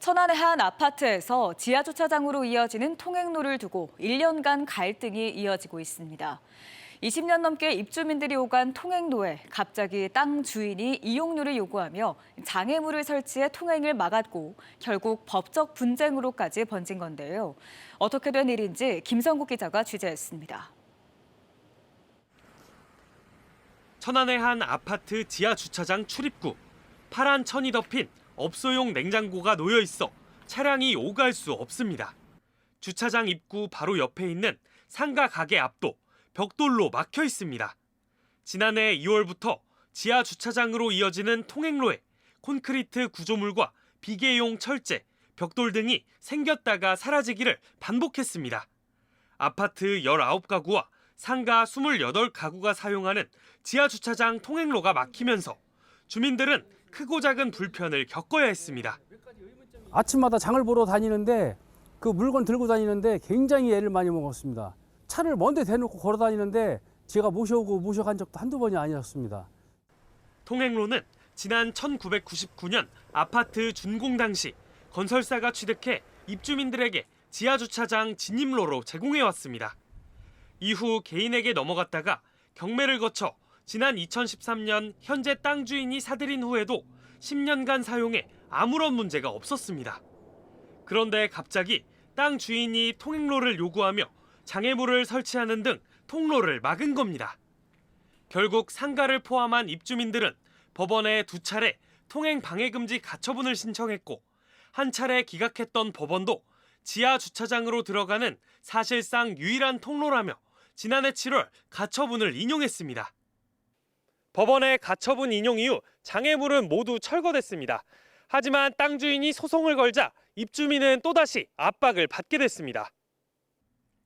천안의 한 아파트에서 지하 주차장으로 이어지는 통행로를 두고 1년간 갈등이 이어지고 있습니다. 20년 넘게 입주민들이 오간 통행로에 갑자기 땅 주인이 이용료를 요구하며 장애물을 설치해 통행을 막았고 결국 법적 분쟁으로까지 번진 건데요. 어떻게 된 일인지 김성국 기자가 취재했습니다. 천안의 한 아파트 지하 주차장 출입구. 파란 천이 덮인 업소용 냉장고가 놓여 있어 차량이 오갈 수 없습니다. 주차장 입구 바로 옆에 있는 상가 가게 앞도 벽돌로 막혀 있습니다. 지난해 2월부터 지하 주차장으로 이어지는 통행로에 콘크리트 구조물과 비계용 철제, 벽돌 등이 생겼다가 사라지기를 반복했습니다. 아파트 19가구와 상가 28가구가 사용하는 지하 주차장 통행로가 막히면서 주민들은 크고 작은 불편을 겪어야 했습니다. 아침마다 장을 보러 다니는데 그 물건 들고 다니는데 굉장히 애를 많이 먹었습니다. 차를 먼데 대놓고 걸어 다니는데 제가 모셔간 적도 한두 번이 아니었습니다. 통행로는 지난 1999년 아파트 준공 당시 건설사가 취득해 입주민들에게 지하 주차장 진입로로 제공해왔습니다. 이후 개인에게 넘어갔다가 경매를 거쳐 지난 2013년 현재 땅 주인이 사들인 후에도 10년간 사용해 아무런 문제가 없었습니다. 그런데 갑자기 땅 주인이 통행로를 요구하며 장애물을 설치하는 등 통로를 막은 겁니다. 결국 상가를 포함한 입주민들은 법원에 2차례 통행 방해 금지 가처분을 신청했고 한 차례 기각했던 법원도 지하 주차장으로 들어가는 사실상 유일한 통로라며 지난해 7월 가처분을 인용했습니다. 법원의 가처분 인용 이후 장애물은 모두 철거됐습니다. 하지만 땅 주인이 소송을 걸자 입주민은 또다시 압박을 받게 됐습니다.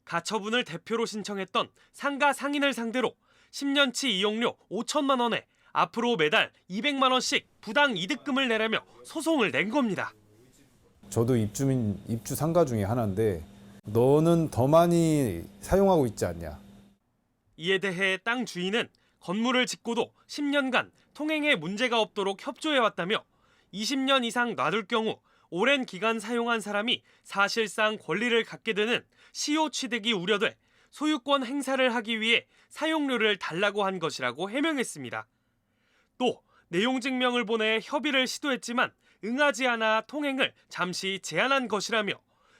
가처분을 대표로 신청했던 상가 상인을 상대로 10년치 이용료 5천만 원에 앞으로 매달 200만 원씩 부당 이득금을 내라며 소송을 낸 겁니다. 저도 입주 상가 중에 하나인데 너는 더 많이 사용하고 있지 않냐. 이에 대해 땅 주인은 건물을 짓고도 10년간 통행에 문제가 없도록 협조해왔다며 20년 이상 놔둘 경우 오랜 기간 사용한 사람이 사실상 권리를 갖게 되는 시효 취득이 우려돼 소유권 행사를 하기 위해 사용료를 달라고 한 것이라고 해명했습니다. 또 내용 증명을 보내 협의를 시도했지만 응하지 않아 통행을 잠시 제한한 것이라며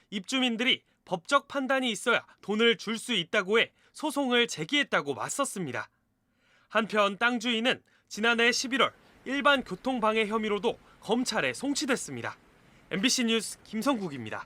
입주민들이 법적 판단이 있어야 돈을 줄 수 있다고 해 소송을 제기했다고 맞섰습니다. 한편 땅 주인은 지난해 11월 일반 교통방해 혐의로도 검찰에 송치됐습니다. MBC 뉴스 김성국입니다.